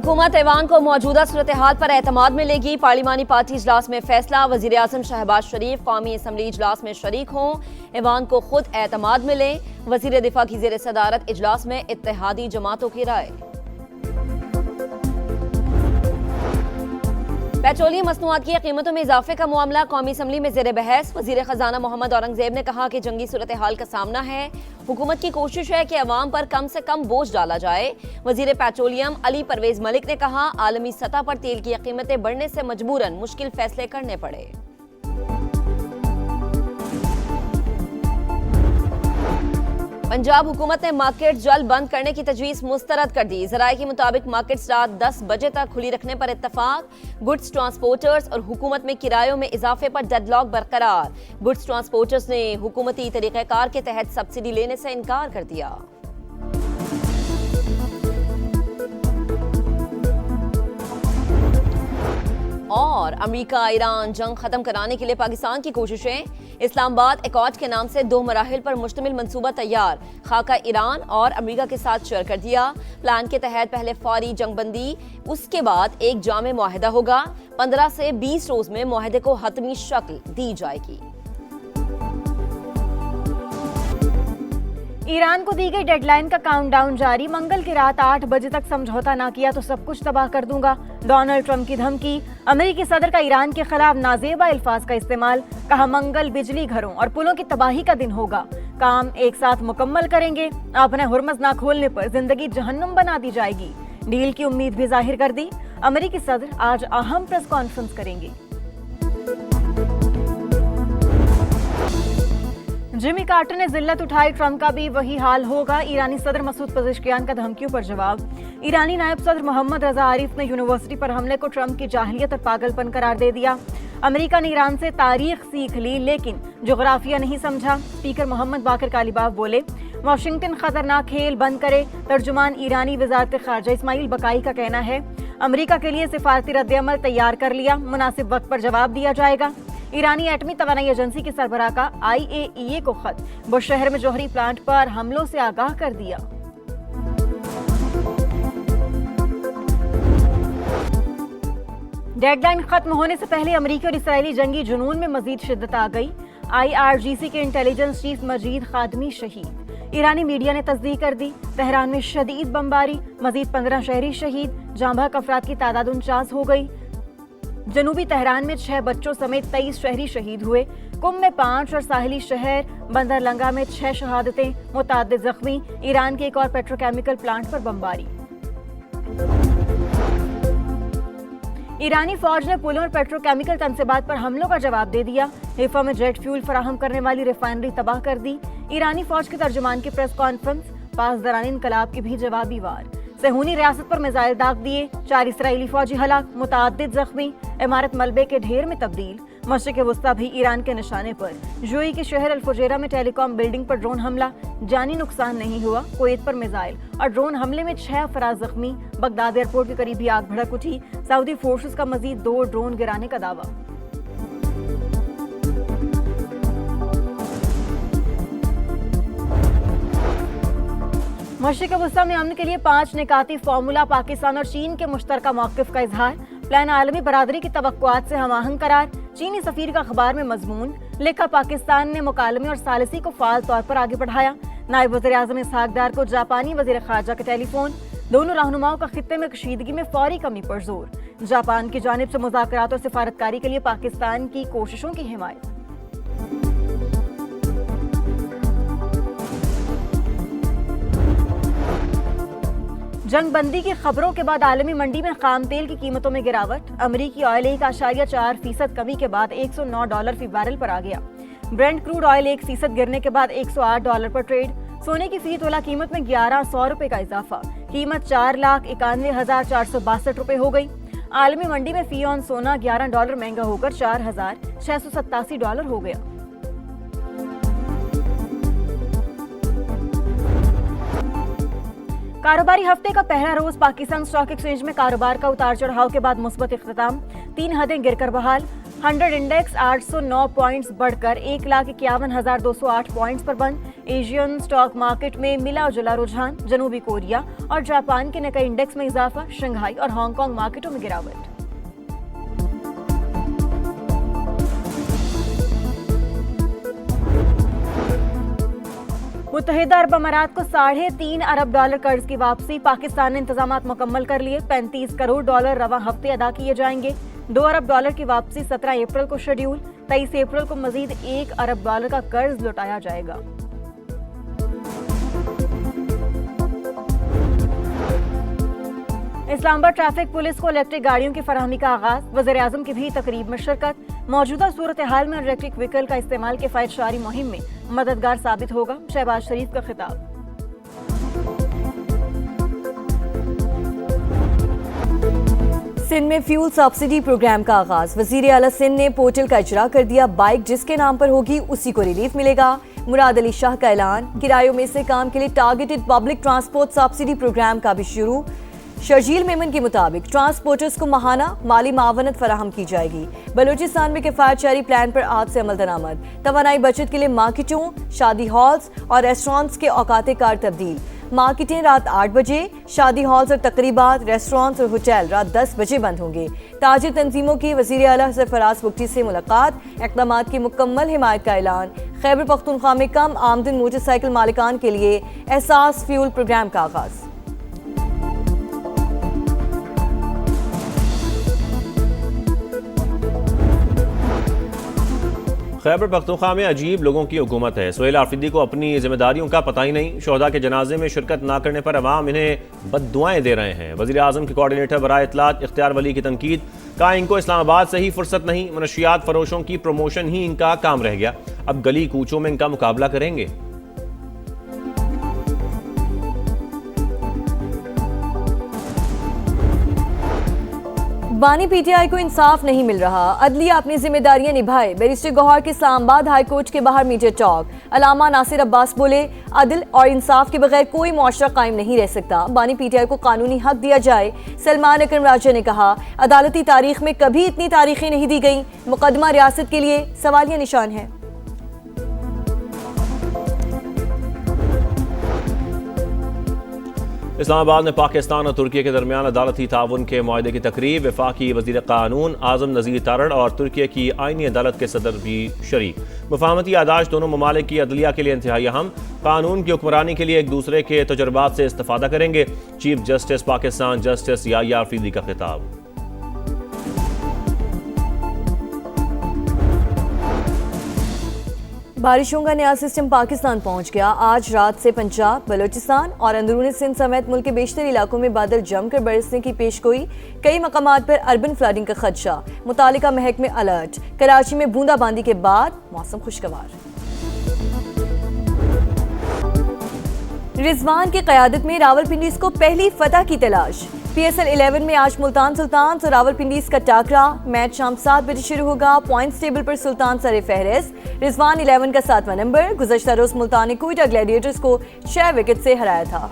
हुकूमत ऐवान को मौजूदा सूरत हाल पर एतमाद मिलेगी। पार्लिमानी पार्टी इजलास में फैसला। वजीर आजम शहबाज शरीफ कौमी असम्बली इजलास में शरीक हों, ऐवान को खुद एतमाद मिले। वजीर दिफा की ज़ेर सदारत इजलास में इत्तेहादी जमातों की राय। पेट्रोलियम मसनूआत की कीमतों में इजाफे का मामला कौमी असम्बली में ज़ेर बहस। वजीर खजाना मोहम्मद औरंगजेब ने कहा कि जंगी सूरत हाल का सामना है, हुकूमत की कोशिश है कि अवाम पर कम से कम बोझ डाला जाए। वजीर पेट्रोलियम अली परवेज मलिक ने कहा आलमी सतह पर तेल की कीमतें बढ़ने से मजबूरन मुश्किल फैसले करने पड़े। पंजाब हुकूमत ने मार्केट जल्द बंद करने की तजवीज़ मुस्तरद कर दी। ज़राए के मुताबिक मार्केट रात 10 बजे तक खुली रखने पर इत्तफाक। गुड्स ट्रांसपोर्टर्स और हुकूमत में किरायों में इजाफे पर डेडलॉक बरकरार। गुड्स ट्रांसपोर्टर्स ने हुकूमती तरीक़ेकार के तहत सब्सिडी लेने से इनकार कर दिया। और अमेरिका ईरान जंग खत्म कराने के लिए पाकिस्तान की कोशिशें। इस्लामाबाद एकॉर्ड के नाम से 2 मराहिल पर मुश्तमिल मंसूबा तैयार। खाका ईरान और अमेरिका के साथ शेयर कर दिया। प्लान के तहत पहले फौरी जंगबंदी, उसके बाद एक जामे मुआहदा होगा। 15 से 20 रोज में मुआहदे को हतमी शक्ल दी जाएगी। ईरान को दी गई डेडलाइन का काउंटडाउन जारी। मंगल की रात 8 बजे तक समझौता ना किया तो सब कुछ तबाह कर दूंगा। डोनाल्ड ट्रंप की धमकी। अमेरिकी सदर का ईरान के खिलाफ नाजेबा अल्फाज का इस्तेमाल। कहा मंगल बिजली घरों और पुलों की तबाही का दिन होगा, काम एक साथ मुकम्मल करेंगे। अपने हुर्मज ना खोलने पर जिंदगी जहन्नुम बना दी जाएगी। डील की उम्मीद भी जाहिर कर दी। अमेरिकी सदर आज अहम प्रेस कॉन्फ्रेंस करेंगे। जिमी कार्टर ने जिल्लत उठाई, ट्रंप का भी वही हाल होगा। ईरानी सदर मसूद पज़ेश्कियान का धमकियों पर जवाब। ईरानी नायब सदर मोहम्मद रजा आरिफ ने यूनिवर्सिटी पर हमले को ट्रंप की जाहिलियत और पागलपन करार दे दिया। अमेरिका ने ईरान से तारीख सीख ली लेकिन जोग्राफिया नहीं समझा। स्पीकर मोहम्मद बाकर कालीबाफ बोले वाशिंगटन खतरनाक खेल बंद करे। तर्जुमान ईरानी वजारत खारजा इस्माइल बकाई का कहना है अमेरिका के लिए सिफारती रद्द-ए-अमल तैयार कर लिया, मुनासिब वक्त पर जवाब दिया जाएगा। ईरानी एटमी तवानाई एजेंसी के सरबराह का IAEA को खत, बुशहर में जौहरी प्लांट पर हमलों से आगाह कर दिया। डेडलाइन खत्म होने से पहले अमेरिकी और इसराइली जंगी जुनून में मजीद शिद्दत आ गई। IRGC के इंटेलिजेंस चीफ मजीद खादमी शहीद। ईरानी मीडिया ने तस्दीक कर दी। तेहरान में शदीद बमबारी, मजीद 15 शहरी शहीद। जांबाक अफराद की तादाद 49 हो गई। जनूबी तेहरान में 6 बच्चों समेत 23 शहरी शहीद हुए। कुम में 5 और साहिली शहर बंदर लंगा में 6 शहादतें, मुताद्दिद जख्मी। ईरान के एक और पेट्रोकेमिकल प्लांट पर बमबारी। ईरानी फौज ने पुलों और पेट्रोकेमिकल तनसीबात पर हमलों का जवाब दे दिया। हिफा में जेट फ्यूल फराहम करने वाली रिफाइनरी तबाह कर दी। ईरानी फौज के तर्जुमान की प्रेस कॉन्फ्रेंस। पास दौरान इनकलाब की भी जवाबी वार। सेहूनी रियासत पर मिसाइल दाग दिए, 4 इसराइली फौजी हलाक, मुताद्दिद जख्मी। इमारत मलबे के ढेर में तब्दील। मशरिक़ वस्ता भी ईरान के निशाने पर। यूएई के शहर अल-फुजैरा में टेलीकॉम बिल्डिंग पर ड्रोन हमला, जानी नुकसान नहीं हुआ। कुवैत पर मिसाइल और ड्रोन हमले में 6 अफराद जख्मी। बगदाद एयरपोर्ट के करीब भी आग भड़क उठी। सऊदी फोर्सेस का मजीद 2 ड्रोन गिराने का दावा। मशरिक़ वस्ता में अमन के लिए 5 निकाती फार्मूला। पाकिस्तान और चीन के मुश्तरका मौक़िफ़ का इजहार। प्लान आलमी बरादरी की तवक्कुआत से हमाहंग करार। चीनी सफीर का अखबार में मजमून लिखा पाकिस्तान ने मुकालमे और सालिसी को फाल तौर पर आगे बढ़ाया। नायब वज़ीर आज़म इसहाक डार को जापानी वज़ीर ख़ारजा का टेलीफोन। दोनों रहनुमाओं का खित्ते में कशीदगी में फौरी कमी पर जोर। जापान की जानिब से मुज़ाकरात और सिफारतकारी के लिए पाकिस्तान की कोशिशों की हिमायत। जंगबंदी की खबरों के बाद आलमी मंडी में खाम तेल की कीमतों में गिरावट। अमरीकी ऑयल 1.4% कमी के बाद $109 फी बैरल पर आ गया। ब्रेंट क्रूड ऑयल 1% गिरने के बाद $108 पर ट्रेड। सोने की फी तोला कीमत में 1100 रुपए का इजाफा। कीमत 4,91,462 रुपए हो गई। आलमी मंडी में फी ऑन सोना $11 महंगा होकर $4,687 हो गया। कारोबारी हफ्ते का पहला रोज पाकिस्तान स्टॉक एक्सचेंज में कारोबार का उतार चढ़ाव के बाद मुस्बत इख्तिताम। 3 हदें गिरकर बहाल। 100 इंडेक्स 809 पॉइंट्स बढ़कर 1,51,208 पॉइंट्स पर बंद। एशियन स्टॉक मार्केट में मिला जुला रुझान, जनूबी कोरिया और जापान के निकाई इंडेक्स में इजाफा, शंघाई और हांगकांग मार्केटों में गिरावट। मुत्तहिदा अरब अमारात को $3.5 अरब कर्ज की वापसी। पाकिस्तान ने इंतजाम मुकम्मल कर लिए। $35 करोड़ रवा हफ्ते अदा किए जाएंगे। $2 अरब की वापसी 17 अप्रैल को शेड्यूल। 23 अप्रैल को मजीद $1 अरब का कर्ज लौटाया जाएगा। इस्लामाबाद ट्रैफिक पुलिस को इलेक्ट्रिक गाड़ियों की फराहमी का आगाज। वज़ीर-ए-आज़म की भी तकरीब में शिरकत। मौजूदा सूरत हाल में इलेक्ट्रिक व्हीकल का इस्तेमाल किफायतशारी मुहिम में मददगार साबित होगा, शहबाज शरीफ का खिताब। सिंध में फ्यूल सब्सिडी प्रोग्राम का आगाज। वजीर आला सिंध ने पोर्टल का इजरा कर दिया। बाइक जिसके नाम पर होगी उसी को रिलीफ मिलेगा। मुराद अली शाह का ऐलान। किरायों में से काम के लिए targeted public transport subsidy programme का भी शुरू। शर्जील मेमन के मुताबिक ट्रांसपोर्टर्स को माहाना माली मावनत फराहम की जाएगी। बलूचिस्तान में किफायतशारी प्लान पर आज से अमल दरामद। तवानाई बचत के लिए मार्केटों, शादी हॉल्स और रेस्टोरेंट्स के औकाते कार तब्दील। मार्केटें रात 8 बजे, शादी हॉल्स और तकरीबात, रेस्टोरेंट्स और होटल रात 10 बजे बंद होंगे। ताजिर तंजीमों की वज़ीर आला सरफराज बुगटी से मुलाकात। इक़दामात की मुकम्मल हिमायत का ऐलान। खैबर पख्तूनख्वा में कम आमदन मोटरसाइकिल मालिकान के लिए एहसास फ्यूल प्रोग्राम का आगाज। खैबर पख्तूनख्वा में अजीब लोगों की हुकूमत है। सुहेल आफरीदी को अपनी जिम्मेदारियों का पता ही नहीं। शोहदा के जनाजे में शिरकत ना करने पर अवाम इन्हें बद्दुआएं दे रहे हैं। वज़ीर आज़म के कोऑर्डिनेटर बराए इत्तलात इख्तियार वली की तनकीद। कहा इनको इस्लामाबाद से ही फुर्सत नहीं, मनशियात फरोशों की प्रमोशन ही इनका काम रह गया। अब गली कूचों में इनका मुकाबला करेंगे। बानी पीटीआई को इंसाफ नहीं मिल रहा, अदलिया अपनी जिम्मेदारियां निभाए। बैरिस्टर गौहर के इस्लामाबाद हाई कोर्ट के बाहर मीडिया टॉक। अलामा नासिर अब्बास बोले, अदल और इंसाफ के बगैर कोई मुआशरा कायम नहीं रह सकता। बानी पीटीआई को कानूनी हक दिया जाए। सलमान अकरम राजा ने कहा, अदालती तारीख में कभी इतनी तारीखें नहीं दी गई। मुकदमा रियासत के लिए सवालिया निशान है। इस्लामाबाद में पाकिस्तान और तुर्की के दरमियान अदालती ताउन के मुआहदे की तकरीब। वफाकी वज़ीर कानून आज़म नज़ीर तारड़ और तुर्की की आईनी अदालत के सदर भी शरीक। मुफाहमती यादाश्त दोनों ममालिक की अदलिया के लिए इंतहाई अहम। कानून की हुक्मरानी के लिए एक दूसरे के तजुर्बात से इस्तेफादा करेंगे। Chief justice Pakistan justice Yahya Afridi का खिताब। बारिशों का नया सिस्टम पाकिस्तान पहुंच गया। आज रात से पंजाब, बलूचिस्तान और अंदरूनी सिंध समेत मुल्क के बेशतर इलाकों में बादल जमकर बरसने की पेशगोई। कई मकामात पर अर्बन फ्लडिंग का खदशा। मुतालिका महकमे अलर्ट। कराची में बूंदाबांदी के बाद मौसम खुशगवार। रिजवान की क़यादत में रावलपिंडीज को पहली फतह की तलाश। PSL 11 में आज मुल्तान सुल्तान्स और रावलपिंडीज का टाकरा। मैच शाम 7 बजे शुरू होगा। पॉइंट्स टेबल पर सुल्तान सर फहरिस्त। रिजवान 11 का 7वां नंबर। गुज़श्ता रोज मुल्तान ने कोयटा ग्लैडिएटर्स को 6 विकेट से हराया था।